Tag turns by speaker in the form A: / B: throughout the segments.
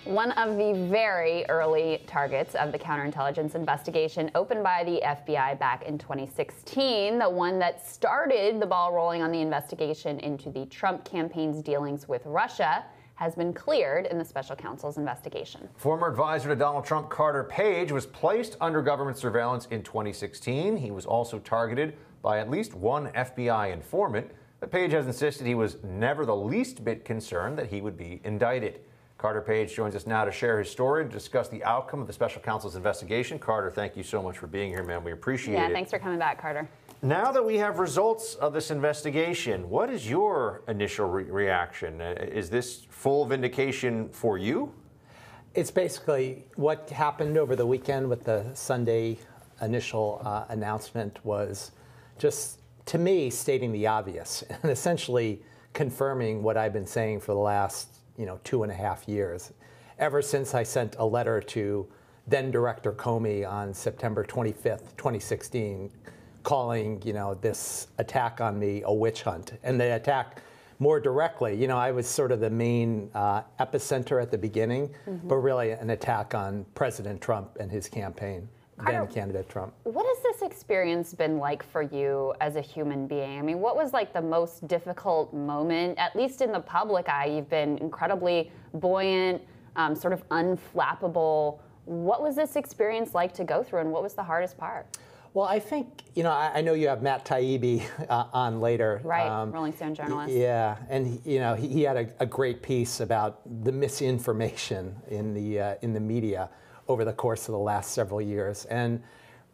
A: One of the very early targets of the counterintelligence investigation opened by the FBI back in 2016, the one that started the ball rolling on the investigation into the Trump campaign's dealings with Russia, has been cleared in the special counsel's investigation.
B: Former advisor to Donald Trump, Carter Page, was placed under government surveillance in 2016. He was also targeted by at least one FBI informant. But Page has insisted he was never the least bit concerned that he would be indicted. Carter Page joins us now to share his story, to discuss the outcome of the special counsel's investigation. Carter, thank you so much for being here, man. We appreciate it.
A: Yeah, thanks for coming back, Carter.
B: Now that we have results of this investigation, what is your initial reaction? Is this full vindication for you?
C: It's basically what happened over the weekend with the Sunday initial announcement was just, to me, stating the obvious and essentially confirming what I've been saying for the last 2.5 years, ever since I sent a letter to then Director Comey on September 25th, 2016, calling, this attack on me a witch hunt. And the attack more directly, I was sort of the main epicenter at the beginning, but really an attack on President Trump and his campaign,
A: Carter,
C: then candidate Trump.
A: What has this experience been like for you as a human being? I mean, what was like the most difficult moment, at least in the public eye? You've been incredibly buoyant, sort of unflappable. What was this experience like to go through, and what was the hardest part?
C: Well, I think, I know you have Matt Taibbi on later.
A: Right, Rolling Stone journalist.
C: Yeah, and he had a great piece about the misinformation in the media over the course of the last several years, and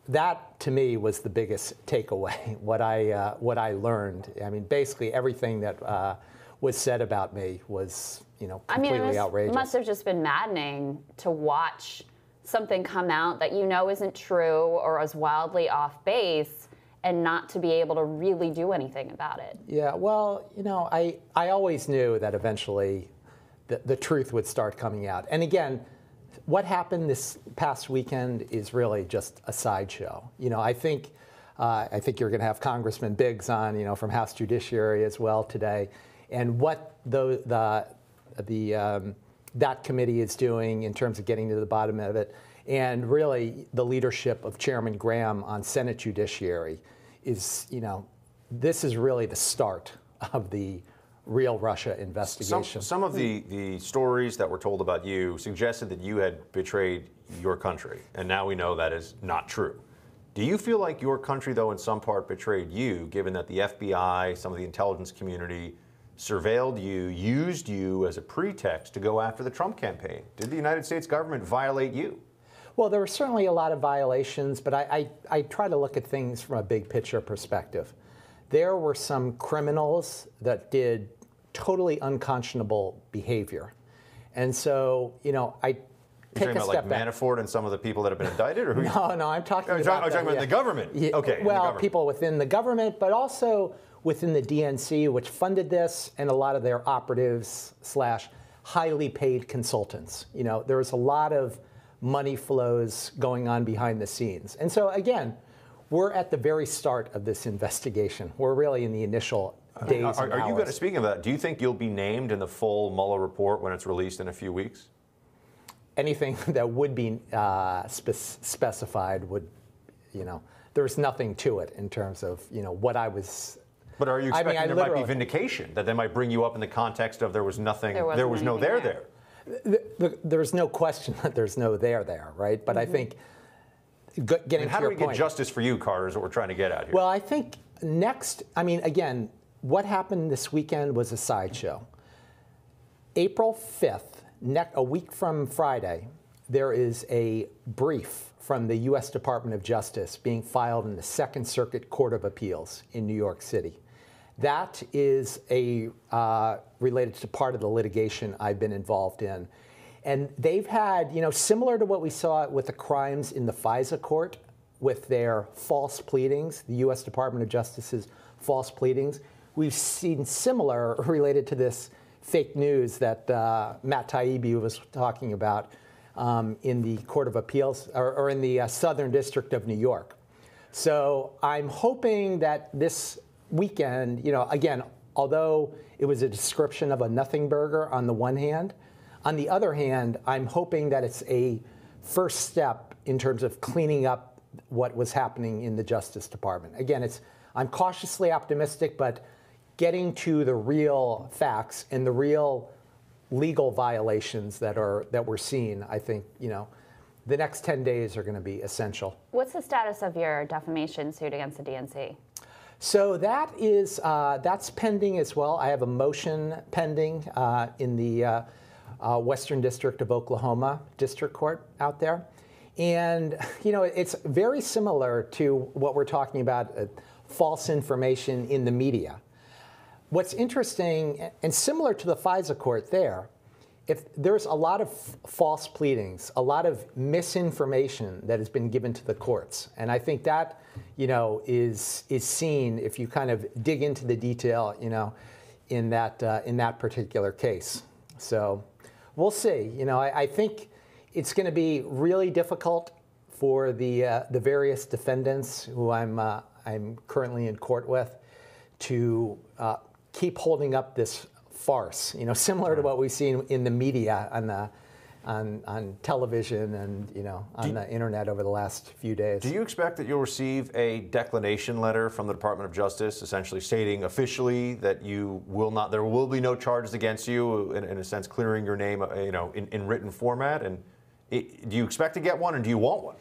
C: that to me was the biggest takeaway. What I learned. I mean, basically everything that was said about me was completely outrageous. It
A: must have just been maddening to watch something come out that isn't true or is wildly off base, and not to be able to really do anything about it.
C: Yeah, well, I always knew that eventually the truth would start coming out. And again, what happened this past weekend is really just a sideshow. I think you're going to have Congressman Biggs on, from House Judiciary as well today, and what that committee is doing in terms of getting to the bottom of it, and really the leadership of Chairman Graham on Senate Judiciary is, this is really the start of the real Russia investigation.
B: Some of the stories that were told about you suggested that you had betrayed your country, and now we know that is not true. Do you feel like your country, though, in some part betrayed you, given that the FBI, some of the intelligence community, surveilled you, used you as a pretext to go after the Trump campaign? Did the United States government violate you?
C: Well, there were certainly a lot of violations, but I try to look at things from a big picture perspective. There were some criminals that did totally unconscionable behavior. And so, I take a step back.
B: Like Manafort and some of the people that have been indicted? Or who
C: No, I'm talking about
B: the government.
C: Yeah,
B: okay.
C: Well, people within the government, but also within the DNC, which funded this, and a lot of their operatives / highly paid consultants. There was a lot of money flows going on behind the scenes. And so, again, we're at the very start of this investigation. We're really in the initial days and hours.
B: Are you going to, speaking of that, do you think you'll be named in the full Mueller report when it's released in a few weeks?
C: Anything that would be specified would, there's nothing to it in terms of, what I was.
B: But are you expecting there might be vindication, that they might bring you up in the context of there was nothing, there was no there there?
C: There's no question that there's no there, right? But I think getting to your point.
B: How do we get justice for you, Carter, is what we're trying to get at here.
C: Well, I think next, again, what happened this weekend was a sideshow. April 5th, a week from Friday, there is a brief from the U.S. Department of Justice being filed in the Second Circuit Court of Appeals in New York City. That is related to part of the litigation I've been involved in. And they've had, similar to what we saw with the crimes in the FISA court with their false pleadings, the U.S. Department of Justice's false pleadings, we've seen similar related to this fake news that Matt Taibbi was talking about in the Court of Appeals, or in the Southern District of New York. So I'm hoping that this weekend, again, although it was a description of a nothing burger on the one hand, On the other hand, I'm hoping that it's a first step in terms of cleaning up what was happening in the Justice Department. Again, I'm cautiously optimistic, but getting to the real facts and the real legal violations that we're seeing, I think, the next 10 days are going to be essential.
A: What's the status of your defamation suit against the DNC?
C: So that's pending as well. I have a motion pending in the Western District of Oklahoma District Court out there. And, it's very similar to what we're talking about, false information in the media. What's interesting, and similar to the FISA court there, if there's a lot of false pleadings, a lot of misinformation that has been given to the courts. And I think that, is seen if you kind of dig into the detail, in that particular case. So we'll see. I think it's going to be really difficult for the various defendants who I'm currently in court with to keep holding up this farce, similar to what we've seen in the media on television and on the internet over the last few days.
B: Do you expect that you'll receive a declination letter from the Department of Justice, essentially stating officially that there will be no charges against you, in a sense, clearing your name, in written format? And do you expect to get one, and do you want one?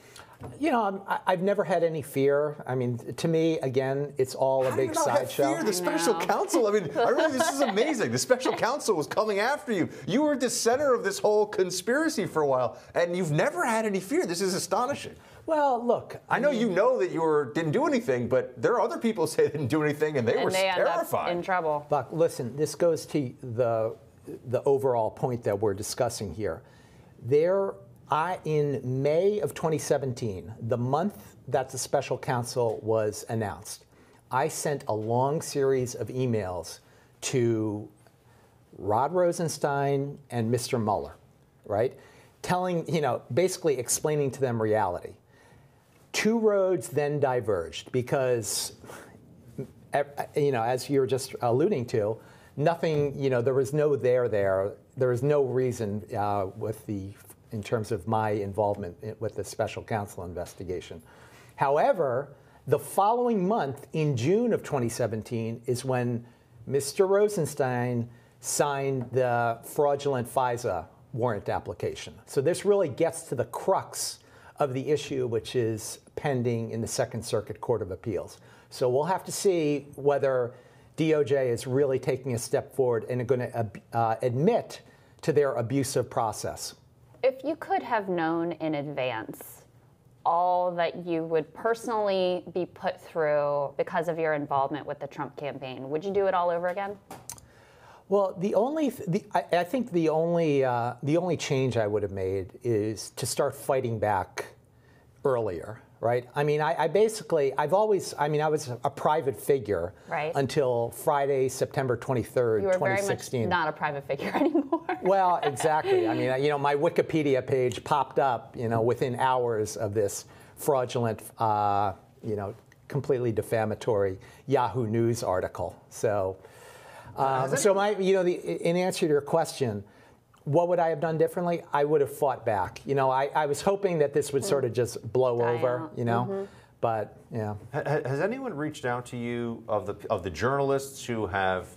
C: I've never had any fear. I mean, to me, again, it's all a big sideshow.
B: The special counsel, this is amazing. The special counsel was coming after you. You were at the center of this whole conspiracy for a while, and you've never had any fear. This is astonishing.
C: Well, look,
B: I know that didn't do anything, but there are other people who say they didn't do anything, and they were terrified.
A: End up in trouble.
C: Look, listen, this goes to the overall point that we're discussing here. In May of 2017, the month that the special counsel was announced, I sent a long series of emails to Rod Rosenstein and Mr. Mueller, right? Basically explaining to them reality. Two roads then diverged because, as you were just alluding to, nothing, there was no there. There was no reason in terms of my involvement with the special counsel investigation. However, the following month, in June of 2017, is when Mr. Rosenstein signed the fraudulent FISA warrant application. So this really gets to the crux of the issue, which is pending in the Second Circuit Court of Appeals. So we'll have to see whether DOJ is really taking a step forward and are going to admit to their abusive process.
A: If you could have known in advance all that you would personally be put through because of your involvement with the Trump campaign, would you do it all over again?
C: Well, I think the only change I would have made is to start fighting back earlier, right? I mean, I was a private figure until Friday, September 23rd, 2016. You were very much
A: not a private figure anymore.
C: Well, exactly. I mean, my Wikipedia page popped up, within hours of this fraudulent, completely defamatory Yahoo News article. So, in answer to your question, what would I have done differently? I would have fought back. I was hoping that this would sort of just blow over, but yeah.
B: Has anyone reached out to you of the journalists who have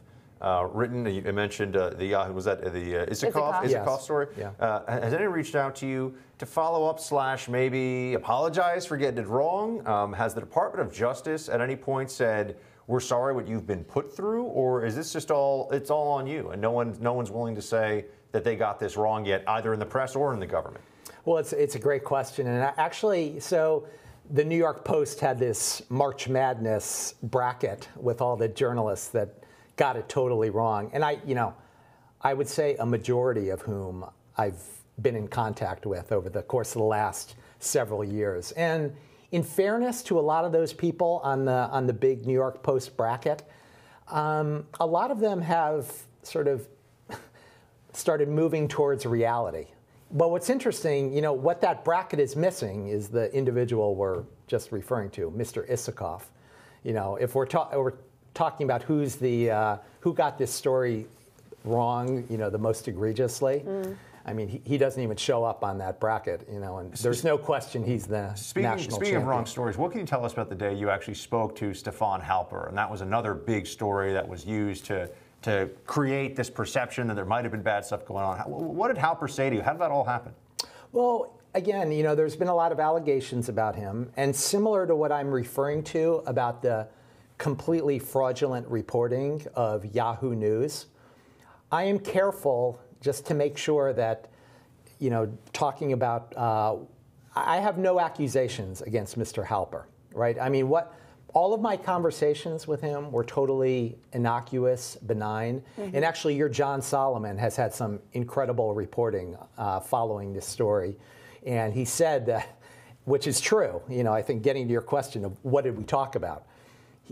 B: written? You mentioned the Yahoo. Was that the Isikoff story?
C: Yeah.
B: Has anyone reached out to you to follow up / maybe apologize for getting it wrong? Has the Department of Justice at any point said, we're sorry what you've been put through, or is this just all on you, and no one's willing to say that they got this wrong yet, either in the press or in the government?
C: Well, it's a great question, and actually, so the New York Post had this March Madness bracket with all the journalists that got it totally wrong, and I would say a majority of whom I've been in contact with over the course of the last several years, and in fairness to a lot of those people on the big New York Post bracket, a lot of them have sort of started moving towards reality. But what's interesting, what that bracket is missing is the individual we're just referring to, Mr. Isikoff. If we're talking about who got this story wrong, the most egregiously, I mean, he doesn't even show up on that bracket, you know, and there's no question he's the national champion.
B: Speaking of wrong stories, what can you tell us about the day you actually spoke to Stefan Halper? And that was another big story that was used to create this perception that there might have been bad stuff going on. What did Halper say to you? How did that all happen?
C: Well, again, you know, there's been a lot of allegations about him, and similar to what I'm referring to about the completely fraudulent reporting of Yahoo News, I am careful just to make sure that, you know, talking about, I have no accusations against Mr. Halper, right? I mean, all of my conversations with him were totally innocuous, benign, and actually your John Solomon has had some incredible reporting following this story, and he said that, which is true, you know, I think getting to your question of what did we talk about,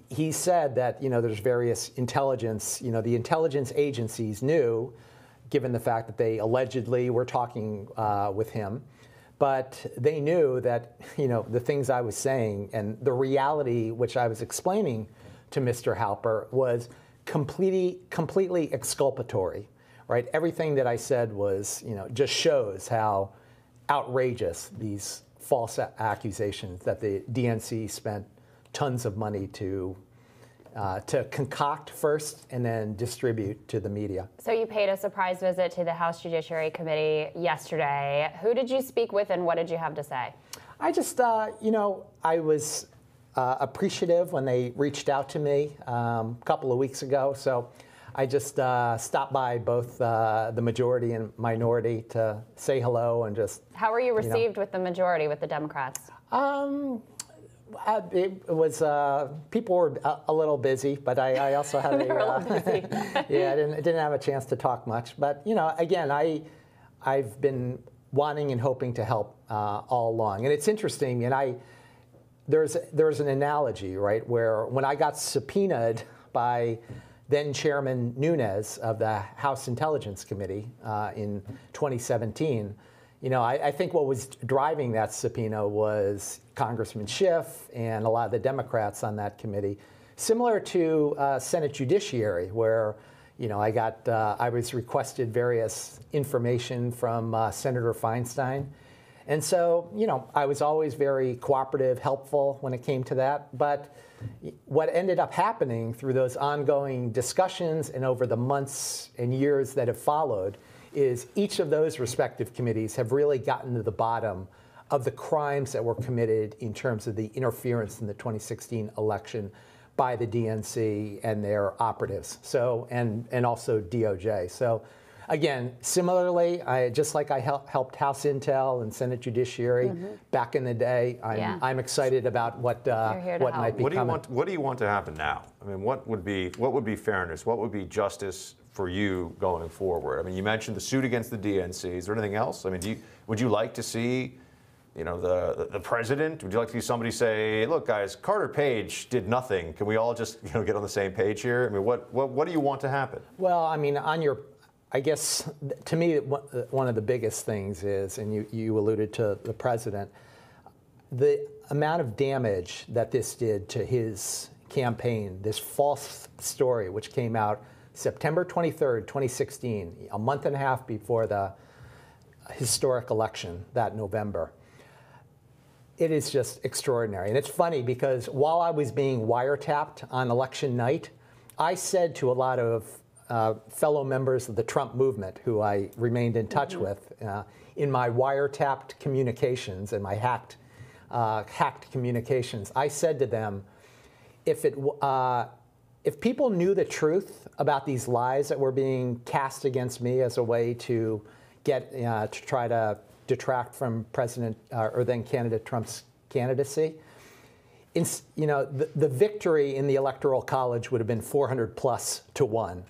C: he said that, you know, there's various intelligence, you know, the intelligence agencies knew, given the fact that they allegedly were talking with him, but they knew that, you know, the things I was saying and the reality which I was explaining to Mr. Halper was completely exculpatory, right? Everything that I said was, you know, just shows how outrageous these false accusations that the DNC spent tons of money to concoct first and then distribute to the media.
A: So you paid a surprise visit to the House Judiciary Committee yesterday. Who did you speak with and what did you have to say?
C: I just, you know, I was appreciative when they reached out to me a couple of weeks ago. So I just stopped by both the majority and minority to say hello and just.
A: How were you received with the majority, with the Democrats?
C: It was people were a little busy, but I also had yeah, I didn't have a chance to talk much. But you know, again, I've been wanting and hoping to help all along, and it's interesting. And there's an analogy, right, where when I got subpoenaed by then Chairman Nunes of the House Intelligence Committee in 2017. You know, I think what was driving that subpoena was Congressman Schiff and a lot of the Democrats on that committee, similar to Senate Judiciary, where, you know, I was requested various information from Senator Feinstein. And so, you know, I was always very cooperative, helpful when it came to that. But what ended up happening through those ongoing discussions and over the months and years that have followed is each of those respective committees have really gotten to the bottom of the crimes that were committed in terms of the interference in the 2016 election by the DNC and their operatives, so and also DOJ. So again, similarly, just like I helped House Intel and Senate Judiciary back in the day, I'm excited about what might be coming.
B: What do you want to happen now? I mean, what would be fairness? What would be justice for you going forward? I mean, you mentioned the suit against the DNC. Is there anything else? I mean, would you like to see, you know, the president? Would you like to see somebody say, "Look, guys, Carter Page did nothing. Can we all just, you know, get on the same page here?" I mean, what do you want to happen?
C: Well, I mean, I guess to me, one of the biggest things is, and you alluded to the president, the amount of damage that this did to his campaign, this false story, which came out September 23rd, 2016, a month and a half before the historic election that November. It is just extraordinary. And it's funny because while I was being wiretapped on election night, I said to a lot of fellow members of the Trump movement who I remained in touch with in my wiretapped communications and my hacked communications, I said to them, if people knew the truth about these lies that were being cast against me as a way to get to try to detract from President or then candidate Trump's candidacy, you know, the victory in the Electoral College would have been 400+ to 1,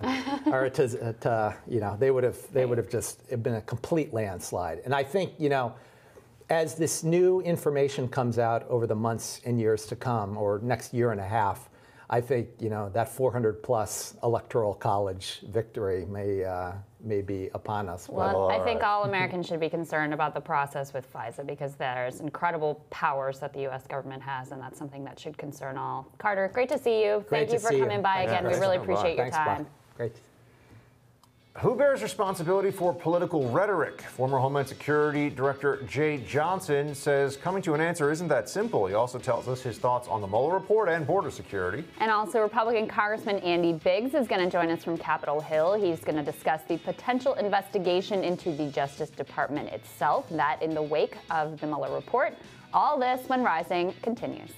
C: or to you know, they would have just been a complete landslide. And I think, you know, as this new information comes out over the months and years to come, or next year and a half, I think, you know, that 400+ Electoral College victory may be upon us.
A: Well, I think all Americans should be concerned about the process with FISA because there's incredible powers that the U.S. government has, and that's something that should concern all. Carter, great to see you. Thank you for coming by again. We really appreciate your time.
C: Great.
B: Who bears responsibility for political rhetoric? Former Homeland Security Director Jay Johnson says coming to an answer isn't that simple. He also tells us his thoughts on the Mueller report and border security.
A: And also, Republican Congressman Andy Biggs is going to join us from Capitol Hill. He's going to discuss the potential investigation into the Justice Department itself, that in the wake of the Mueller report. All this when Rising continues.